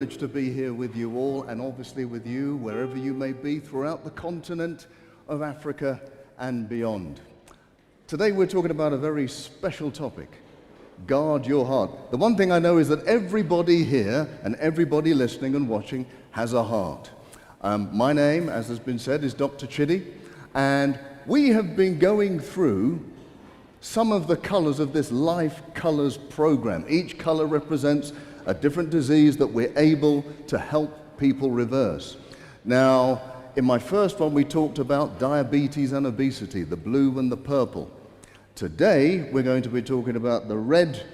Privileged to be here with you all, and obviously with you wherever you may be throughout the continent of Africa and beyond. Today we're talking about a very special topic: guard your heart. The one thing I know is that everybody here and everybody listening and watching has a heart. My name, as has been said, is Dr. Chidi, and we have been going through some of the colors of this Life Colors program. Each color represents a different disease that we're able to help people reverse. Now, in my first one, we talked about diabetes and obesity, the blue and the purple. Today, we're going to be talking about the red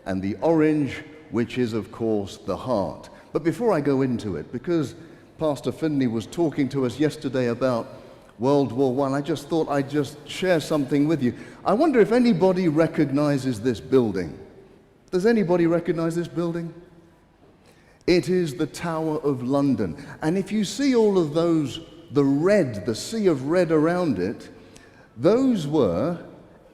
and the orange, which is, of course, the heart. But before I go into it, because Pastor Finley was talking to us yesterday about World War I, I just thought I'd just share something with you. I wonder if anybody recognizes this building. Does anybody recognize this building? It is the Tower of London. And if you see all of those, the red, the sea of red around it, those were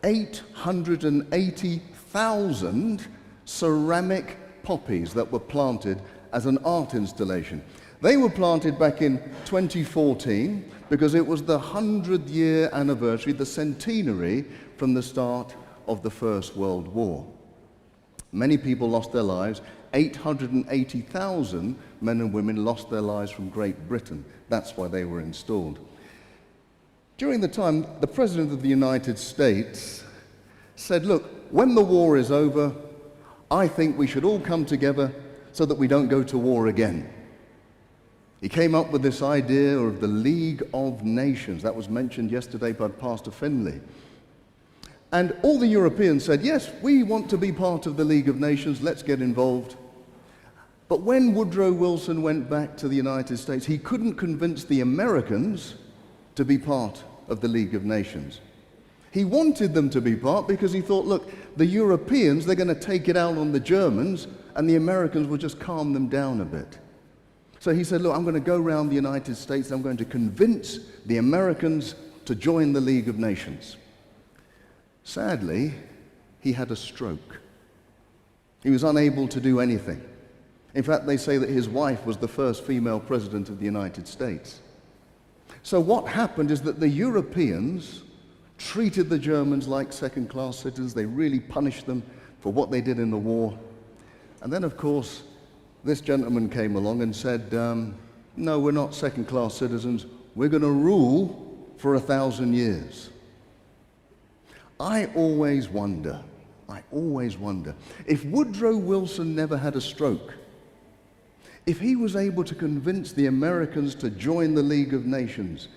880,000 ceramic poppies that were planted as an art installation. They were planted back in 2014 because it was the 100-year anniversary, the centenary from the start of the First World War. Many people lost their lives. 880,000 men and women lost their lives from Great Britain. That's why they were installed. During the time, the President of the United States said, look, when the war is over, I think we should all come together so that we don't go to war again. He came up with this idea of the League of Nations. That was mentioned yesterday by Pastor Finley. And all the Europeans said, yes, we want to be part of the League of Nations, let's get involved. But when Woodrow Wilson went back to the United States, he couldn't convince the Americans to be part of the League of Nations. He wanted them to be part because he thought, look, the Europeans, they're going to take it out on the Germans, and the Americans will just calm them down a bit. So he said, look, I'm going to go around the United States, I'm going to convince the Americans to join the League of Nations. Sadly, he had a stroke. He was unable to do anything. In fact, they say that his wife was the first female president of the United States. So what happened is that the Europeans treated the Germans like second-class citizens. They really punished them for what they did in the war. And then, of course, this gentleman came along and said, no, we're not second-class citizens. We're going to rule for 1,000 years. I always wonder, if Woodrow Wilson never had a stroke, if he was able to convince the Americans to join the League of Nations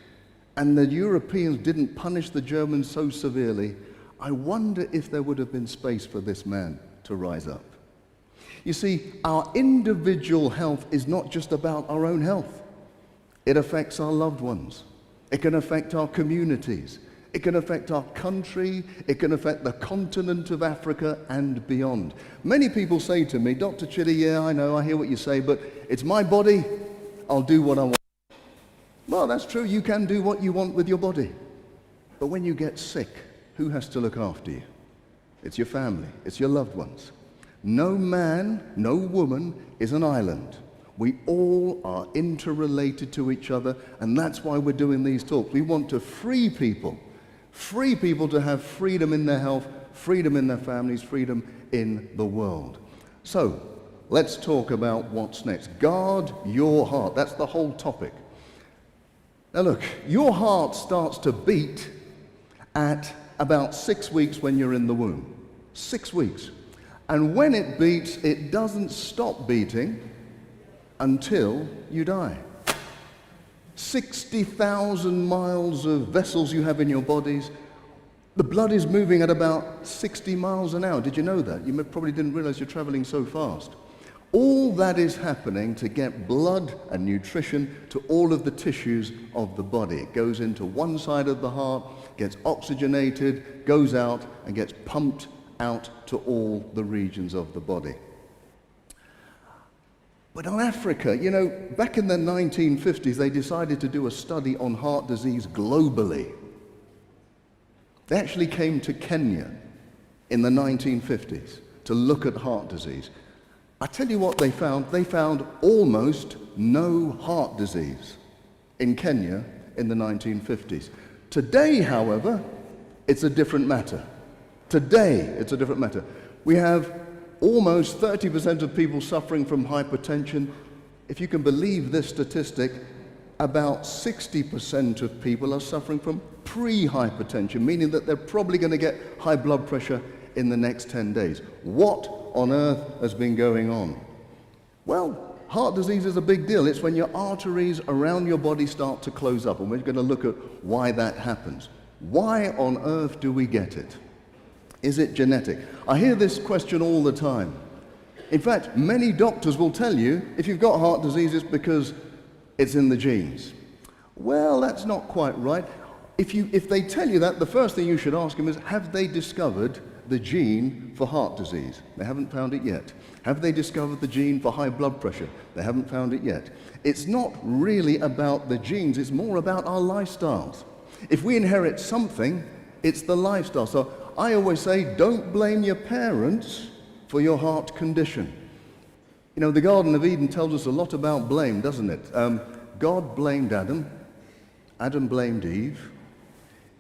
and the Europeans didn't punish the Germans so severely, I wonder if there would have been space for this man to rise up. You see, our individual health is not just about our own health. It affects our loved ones. It can affect our communities. It can affect our country, it can affect the continent of Africa and beyond. Many people say to me, Dr. Chidi, yeah, I know, I hear what you say, but it's my body, I'll do what I want. Well, that's true, you can do what you want with your body. But when you get sick, who has to look after you? It's your family, it's your loved ones. No man, no woman is an island. We all are interrelated to each other, and that's why we're doing these talks. We want to free people to have freedom in their health, freedom in their families, freedom in the world. So, let's talk about what's next. Guard your heart. That's the whole topic. Now look, your heart starts to beat at about 6 weeks when you're in the womb. 6 weeks. And when it beats, it doesn't stop beating until you die. 60,000 miles of vessels you have in your bodies. The blood is moving at about 60 miles an hour. Did you know that? You probably didn't realize you're traveling so fast. All that is happening to get blood and nutrition to all of the tissues of the body. It goes into one side of the heart, gets oxygenated, goes out, and gets pumped out to all the regions of the body. But in Africa, you know, back in the 1950s, they decided to do a study on heart disease globally. They actually came to Kenya in the 1950s to look at heart disease. I tell you what they found. They found almost no heart disease in Kenya in the 1950s. Today, however, it's a different matter. Today, it's a different matter. We have almost 30% of people suffering from hypertension. If you can believe this statistic, about 60% of people are suffering from pre-hypertension, meaning that they're probably going to get high blood pressure in the next 10 days. What on earth has been going on? Well, heart disease is a big deal. It's when your arteries around your body start to close up, and we're going to look at why that happens. Why on earth do we get it? Is it genetic? I hear this question all the time. In fact, many doctors will tell you if you've got heart disease, it's because it's in the genes. Well, that's not quite right. If they tell you that, the first thing you should ask them is, have they discovered the gene for heart disease? They haven't found it yet. Have they discovered the gene for high blood pressure? They haven't found it yet. It's not really about the genes, it's more about our lifestyles. If we inherit something, it's the lifestyle. So I always say, don't blame your parents for your heart condition. You know, the Garden of Eden tells us a lot about blame, doesn't it? God blamed Adam, Adam blamed Eve,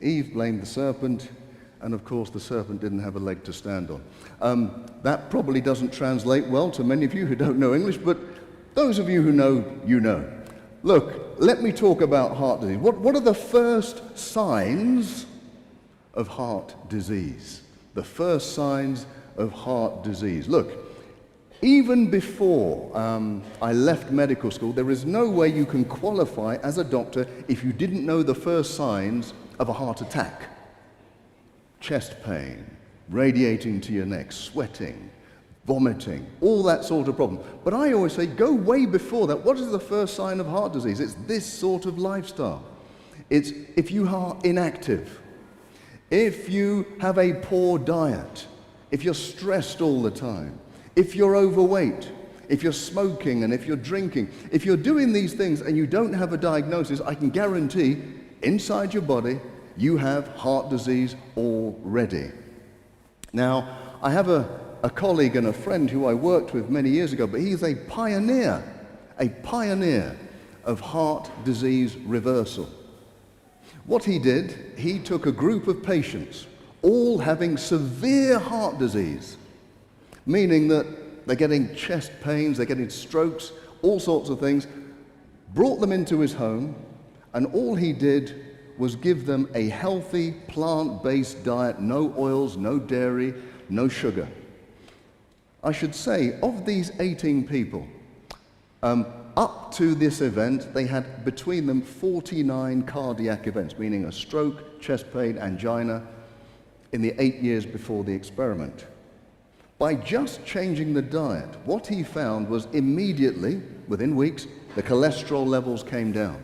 Eve blamed the serpent, and of course the serpent didn't have a leg to stand on. That probably doesn't translate well to many of you who don't know English, but those of you who know, you know. Look, let me talk about heart disease. What are the first signs of heart disease? The first signs of heart disease. Look, even before I left medical school, there is no way you can qualify as a doctor if you didn't know the first signs of a heart attack. Chest pain, radiating to your neck, sweating, vomiting, all that sort of problem. But I always say, go way before that. What is the first sign of heart disease? It's this sort of lifestyle. It's if you are inactive, if you have a poor diet, if you're stressed all the time, if you're overweight, if you're smoking and if you're drinking, if you're doing these things and you don't have a diagnosis, I can guarantee inside your body you have heart disease already. Now, I have a colleague and a friend who I worked with many years ago, but he's a pioneer of heart disease reversal. What he did, he took a group of patients, all having severe heart disease, meaning that they're getting chest pains, they're getting strokes, all sorts of things, brought them into his home, and all he did was give them a healthy plant-based diet, no oils, no dairy, no sugar. I should say, of these 18 people, up to this event, they had between them 49 cardiac events, meaning a stroke, chest pain, angina, in the 8 years before the experiment. By just changing the diet, what he found was immediately, within weeks, the cholesterol levels came down.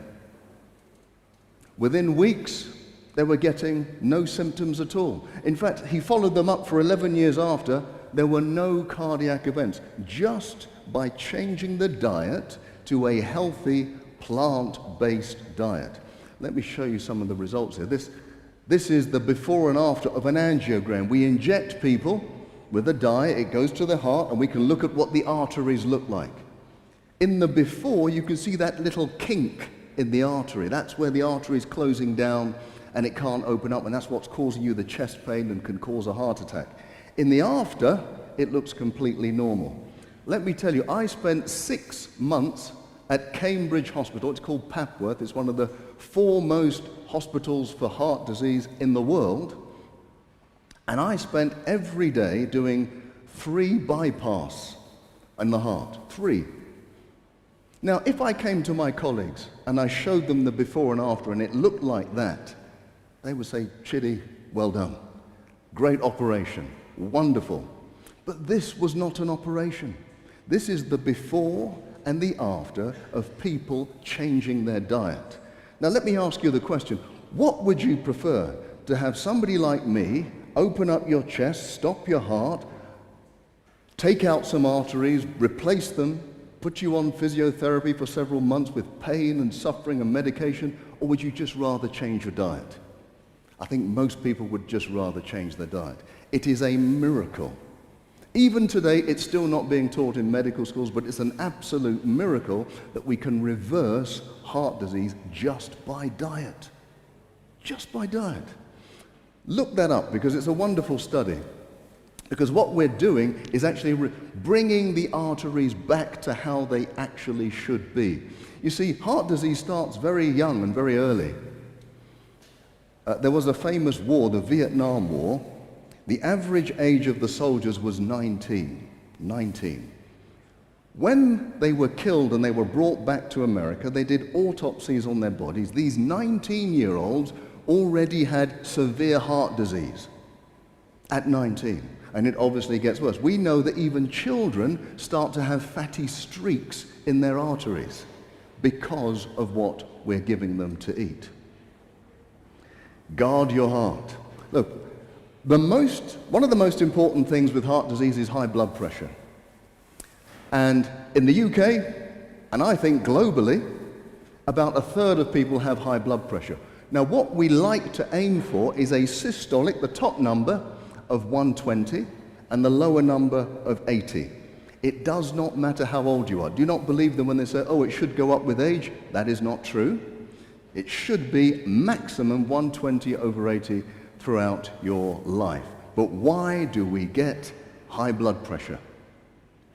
Within weeks, they were getting no symptoms at all. In fact, he followed them up for 11 years after. There were no cardiac events, just by changing the diet to a healthy, plant-based diet. Let me show you some of the results here. This is the before and after of an angiogram. We inject people with a dye, it goes to the heart, and we can look at what the arteries look like. In the before, you can see that little kink in the artery. That's where the artery is closing down and it can't open up, and that's what's causing you the chest pain and can cause a heart attack. In the after, it looks completely normal. Let me tell you, I spent 6 months at Cambridge Hospital. It's called Papworth. It's one of the foremost hospitals for heart disease in the world. And I spent every day doing 3 bypass in the heart. 3. Now, if I came to my colleagues and I showed them the before and after and it looked like that, they would say, Chidi, well done. Great operation. Wonderful. But this was not an operation. This is the before and the after of people changing their diet. Now, let me ask you the question. What would you prefer? To have somebody like me open up your chest, stop your heart, take out some arteries, replace them, put you on physiotherapy for several months with pain and suffering and medication, or would you just rather change your diet? I think most people would just rather change their diet. It is a miracle. Even today, it's still not being taught in medical schools, but it's an absolute miracle that we can reverse heart disease just by diet. Just by diet. Look that up, because it's a wonderful study. Because what we're doing is actually bringing the arteries back to how they actually should be. You see, heart disease starts very young and very early. There was a famous war, the Vietnam War. The average age of the soldiers was 19. When they were killed and they were brought back to America, they did autopsies on their bodies. These 19-year-olds already had severe heart disease at 19. And it obviously gets worse. We know that even children start to have fatty streaks in their arteries because of what we're giving them to eat. Guard your heart. Look, one of the most important things with heart disease is high blood pressure. And in the UK, and I think globally, about 1/3 of people have high blood pressure. Now, what we like to aim for is a systolic, the top number, of 120 and the lower number of 80. It does not matter how old you are. Do not believe them when they say, oh, it should go up with age. That is not true. It should be maximum 120/80 throughout your life. But why do we get high blood pressure?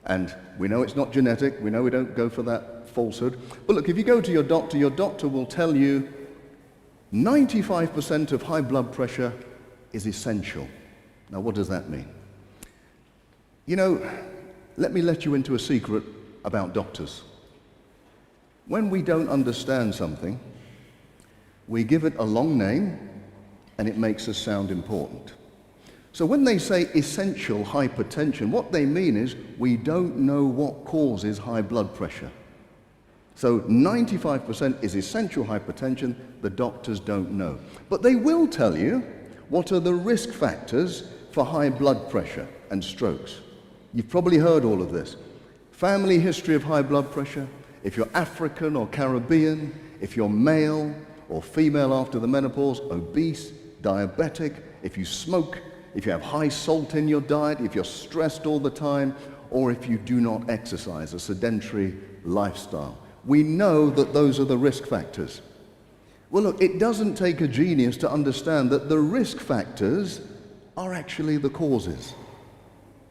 And we know it's not genetic. We know we don't go for that falsehood. But look, if you go to your doctor will tell you 95% of high blood pressure is essential. Now, what does that mean? You know, let me let you into a secret about doctors. When we don't understand something, we give it a long name and it makes us sound important. So when they say essential hypertension, what they mean is we don't know what causes high blood pressure. So 95% is essential hypertension, the doctors don't know. But they will tell you what are the risk factors for high blood pressure and strokes. You've probably heard all of this. Family history of high blood pressure, if you're African or Caribbean, if you're male or female after the menopause, obese, diabetic, if you smoke, if you have high salt in your diet, if you're stressed all the time, or if you do not exercise, a sedentary lifestyle. We know that those are the risk factors. Well, look, it doesn't take a genius to understand that the risk factors are actually the causes.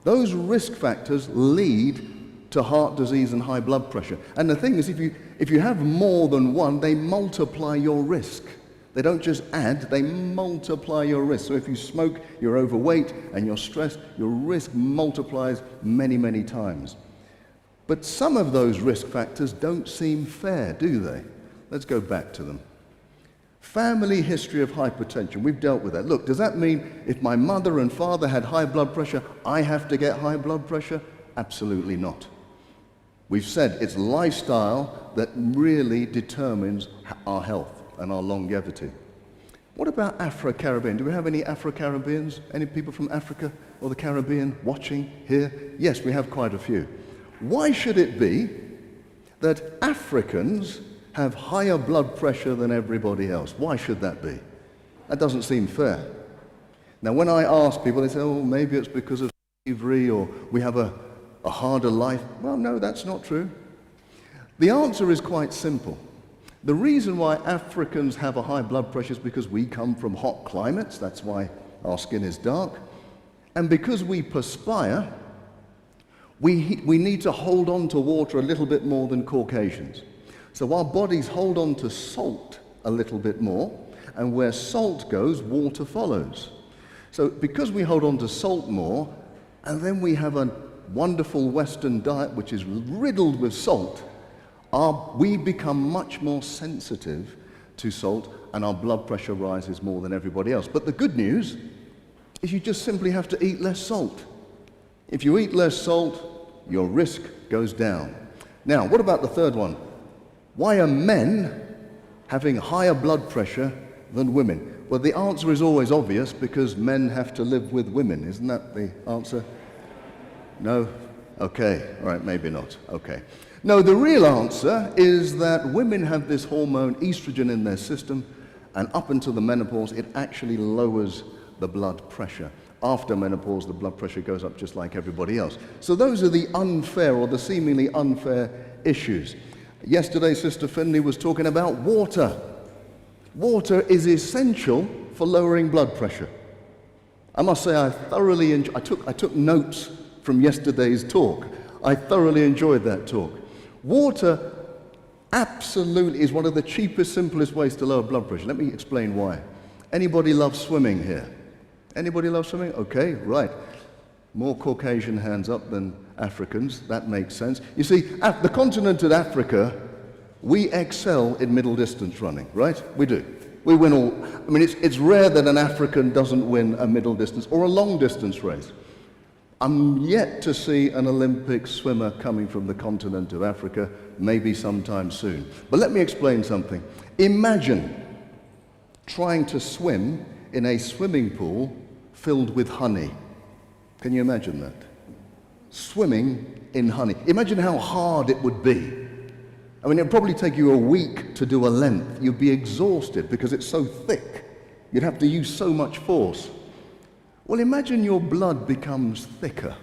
Those risk factors lead to heart disease and high blood pressure. And the thing is, if you have more than one, they multiply your risk. They don't just add, they multiply your risk. So if you smoke, you're overweight, and you're stressed, your risk multiplies many, many times. But some of those risk factors don't seem fair, do they? Let's go back to them. Family history of hypertension, we've dealt with that. Look, does that mean if my mother and father had high blood pressure, I have to get high blood pressure? Absolutely not. We've said it's lifestyle that really determines our health and our longevity. What about Afro-Caribbean? Do we have any Afro-Caribbeans? Any people from Africa or the Caribbean watching here? Yes, we have quite a few. Why should it be that Africans have higher blood pressure than everybody else? Why should that be? That doesn't seem fair. Now, when I ask people, they say, oh, maybe it's because of slavery or we have a harder life. Well, no, that's not true. The answer is quite simple. The reason why Africans have a high blood pressure is because we come from hot climates. That's why our skin is dark. And because we perspire, we need to hold on to water a little bit more than Caucasians. So our bodies hold on to salt a little bit more, and where salt goes, water follows. So because we hold on to salt more, and then we have a wonderful Western diet which is riddled with salt, we become much more sensitive to salt, and our blood pressure rises more than everybody else. But the good news is you just simply have to eat less salt. If you eat less salt, your risk goes down. Now, what about the third one? Why are men having higher blood pressure than women? Well, the answer is always obvious, because men have to live with women. Isn't that the answer? No? Okay, all right, maybe not. Okay. No, the real answer is that women have this hormone estrogen in their system, and up until the menopause, it actually lowers the blood pressure. After menopause, the blood pressure goes up just like everybody else. So those are the unfair or the seemingly unfair issues. Yesterday, Sister Finley was talking about water. Water is essential for lowering blood pressure. I must say I thoroughly I took notes from yesterday's talk. I thoroughly enjoyed that talk. Water absolutely is one of the cheapest, simplest ways to lower blood pressure. Let me explain why. Anybody love swimming here? Anybody love swimming? Okay, right. More Caucasian hands up than Africans. That makes sense. You see, the continent of Africa, we excel in middle distance running, right? We do. We win all. I mean, it's rare that an African doesn't win a middle distance or a long distance race. I'm yet to see an Olympic swimmer coming from the continent of Africa, maybe sometime soon. But let me explain something. Imagine trying to swim in a swimming pool filled with honey. Can you imagine that? Swimming in honey. Imagine how hard it would be. I mean, it would probably take you a week to do a length. You'd be exhausted because it's so thick. You'd have to use so much force. Well, imagine your blood becomes thicker.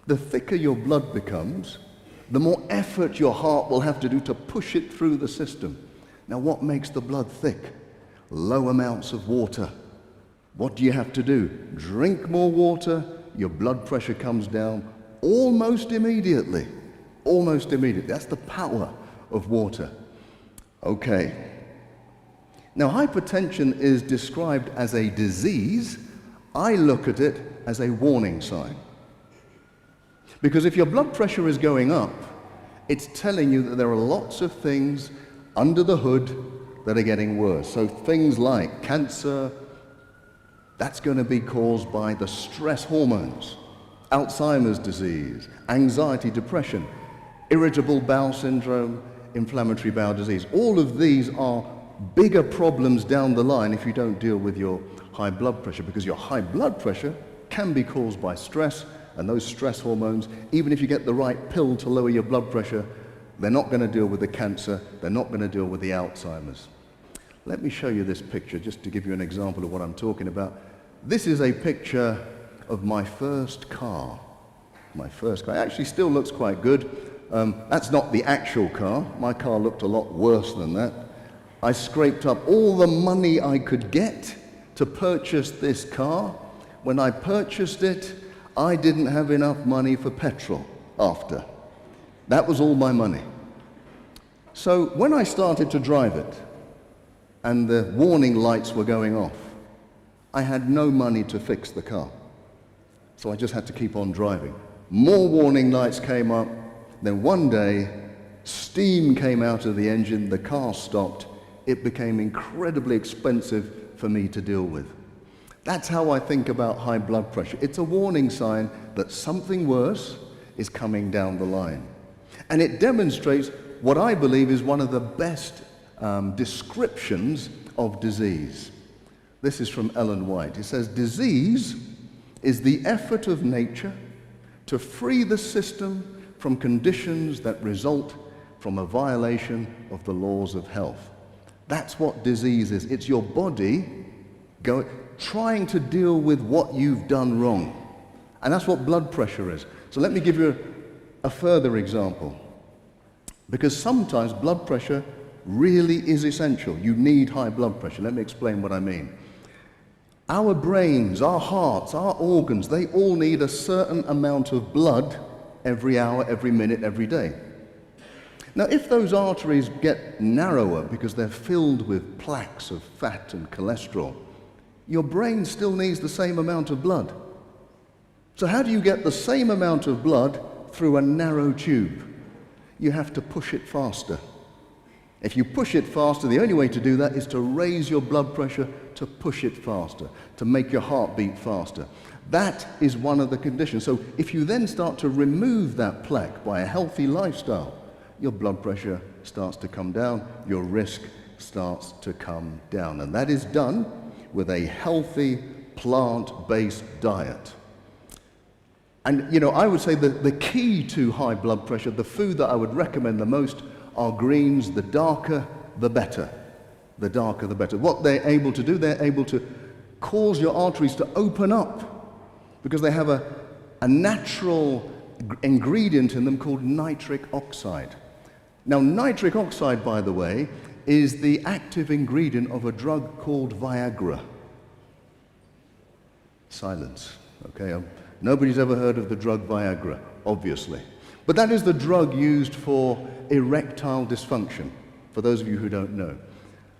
The thicker your blood becomes, the more effort your heart will have to do to push it through the system. Now, what makes the blood thick? Low amounts of water. What do you have to do? Drink more water, your blood pressure comes down almost immediately. Almost immediately. That's the power of water. Okay. Now, hypertension is described as a disease. I look at it as a warning sign. Because if your blood pressure is going up, it's telling you that there are lots of things under the hood that are getting worse. So things like cancer, that's going to be caused by the stress hormones, Alzheimer's disease, anxiety, depression, irritable bowel syndrome, inflammatory bowel disease. All of these are bigger problems down the line if you don't deal with your high blood pressure, because your high blood pressure can be caused by stress, and those stress hormones, even if you get the right pill to lower your blood pressure, they're not going to deal with the cancer, they're not going to deal with the Alzheimer's. Let me show you this picture just to give you an example of what I'm talking about. This is a picture of my first car. My first car. It actually still looks quite good. That's not the actual car. My car looked a lot worse than that. I scraped up all the money I could get to purchase this car. When I purchased it, I didn't have enough money for petrol after. That was all my money. So when I started to drive it, and the warning lights were going off, I had no money to fix the car. So I just had to keep on driving. More warning lights came up. Then one day, steam came out of the engine, the car stopped. It became incredibly expensive for me to deal with. That's how I think about high blood pressure. It's a warning sign that something worse is coming down the line. And it demonstrates what I believe is one of the best descriptions of disease. This is from Ellen White. It says, disease is the effort of nature to free the system from conditions that result from a violation of the laws of health. That's what disease is. It's your body trying to deal with what you've done wrong. And that's what blood pressure is. So let me give you a further example. Because sometimes blood pressure really is essential. You need high blood pressure. Let me explain what I mean. Our brains, our hearts, our organs, they all need a certain amount of blood every hour, every minute, every day. Now, if those arteries get narrower because they're filled with plaques of fat and cholesterol, your brain still needs the same amount of blood. So how do you get the same amount of blood through a narrow tube? You have to push it faster. If you push it faster, the only way to do that is to raise your blood pressure, to push it faster, to make your heart beat faster. That is one of the conditions. So if you then start to remove that plaque by a healthy lifestyle, your blood pressure starts to come down, your risk starts to come down. And that is done with a healthy, plant-based diet. And, you know, I would say that the key to high blood pressure, the food that I would recommend the most are greens. The darker, the better. The darker, the better. What they're able to do, they're able to cause your arteries to open up because they have a natural ingredient in them called nitric oxide. Now, nitric oxide, by the way, is the active ingredient of a drug called Viagra. Silence, okay? Nobody's ever heard of the drug Viagra, obviously. But that is the drug used for erectile dysfunction, for those of you who don't know.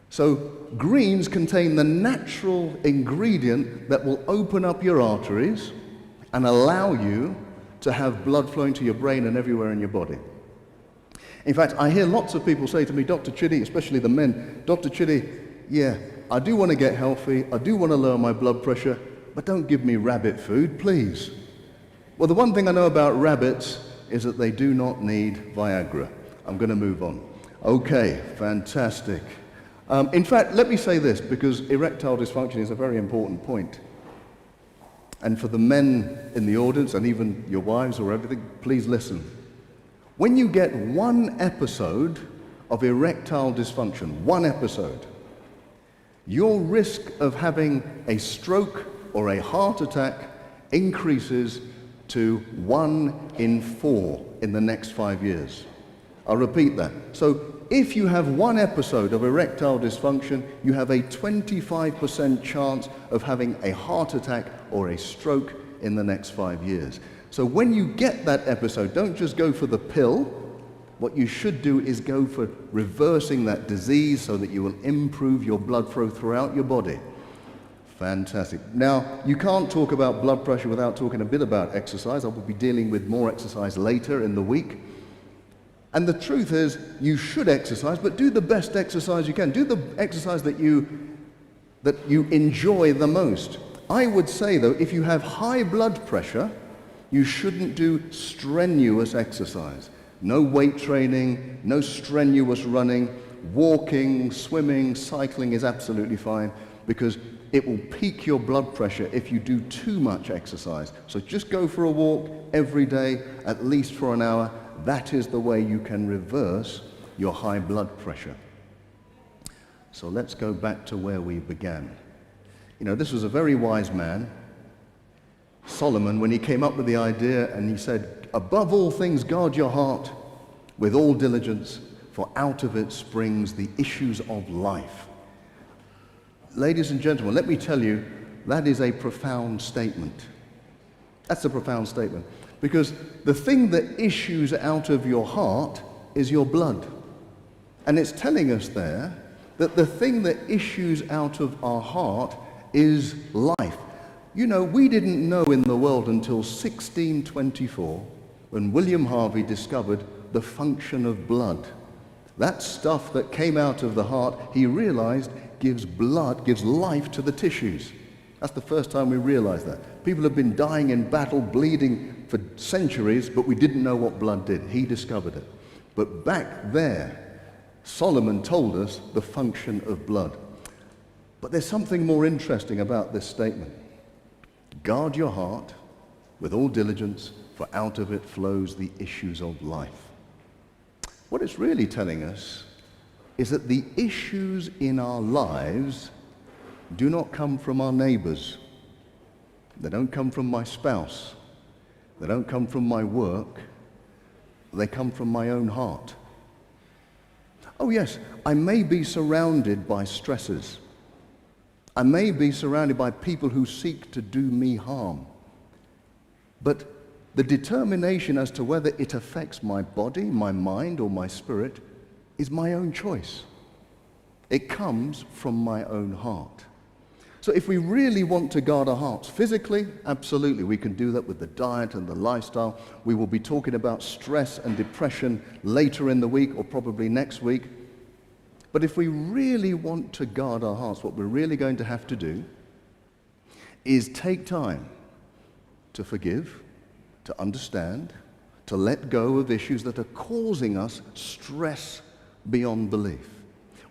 So greens contain the natural ingredient that will open up your arteries and allow you to have blood flowing to your brain and everywhere in your body. In fact, I hear lots of people say to me, Dr. Chidi, especially the men, Dr. Chidi, yeah, I do want to get healthy, I do want to lower my blood pressure, but don't give me rabbit food, please. Well, the one thing I know about rabbits is that they do not need Viagra. I'm going to move on. Okay, fantastic. In fact, let me say this, because erectile dysfunction is a very important point. And for the men in the audience, and even your wives or everything, please listen. When you get one episode of erectile dysfunction, one episode, your risk of having a stroke or a heart attack increases to 1 in 4 in the next 5 years. I'll repeat that. So if you have one episode of erectile dysfunction, you have a 25% chance of having a heart attack or a stroke in the next 5 years. So when you get that episode, don't just go for the pill. What you should do is go for reversing that disease so that you will improve your blood flow throughout your body. Fantastic. Now, you can't talk about blood pressure without talking a bit about exercise. I will be dealing with more exercise later in the week. And the truth is, you should exercise, but do the best exercise you can. Do the exercise that you enjoy the most. I would say, though, if you have high blood pressure, you shouldn't do strenuous exercise. No weight training, no strenuous running. Walking, swimming, cycling is absolutely fine because it will peak your blood pressure if you do too much exercise. So just go for a walk every day, at least for an hour. That is the way you can reverse your high blood pressure. So let's go back to where we began. You know, this was a very wise man, Solomon, when he came up with the idea and he said, above all things, guard your heart with all diligence, for out of it springs the issues of life. Ladies and gentlemen, let me tell you, that is a profound statement. That's a profound statement. Because the thing that issues out of your heart is your blood. And it's telling us there that the thing that issues out of our heart is life. You know, we didn't know in the world until 1624 when William Harvey discovered the function of blood. That stuff that came out of the heart, he realized, gives life to the tissues. That's the first time we realized that. People have been dying in battle, bleeding for centuries, but we didn't know what blood did. He discovered it. But back there, Solomon told us the function of blood. But there's something more interesting about this statement. Guard your heart with all diligence, for out of it flows the issues of life. What it's really telling us is that the issues in our lives do not come from our neighbors. They don't come from my spouse. They don't come from my work. They come from my own heart. Oh yes, I may be surrounded by stresses. I may be surrounded by people who seek to do me harm. But the determination as to whether it affects my body, my mind, or my spirit is my own choice. It comes from my own heart. So if we really want to guard our hearts physically, absolutely, we can do that with the diet and the lifestyle. We will be talking about stress and depression later in the week or probably next week. But if we really want to guard our hearts, what we're really going to have to do is take time to forgive, to understand, to let go of issues that are causing us stress beyond belief.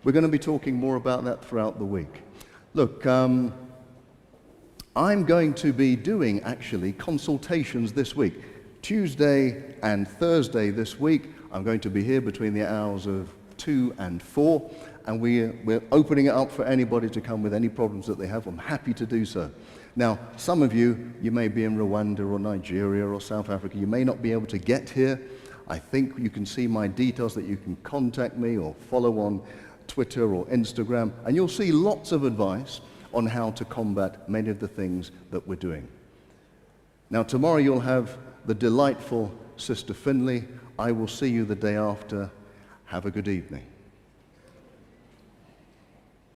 We're going to be talking more about that throughout the week. Look, I'm going to be doing, actually, consultations this week. Tuesday and Thursday this week, I'm going to be here between the hours of 2 and 4, and we're opening it up for anybody to come with any problems that they have. I'm happy to do so. Now, some of you may be in Rwanda or Nigeria or South Africa. You may not be able to get here. I think you can see my details that you can contact me or follow on Twitter or Instagram, and you'll see lots of advice on how to combat many of the things that we're doing. Now, tomorrow you'll have the delightful Sister Finley. I will see you the day after. Have a good evening.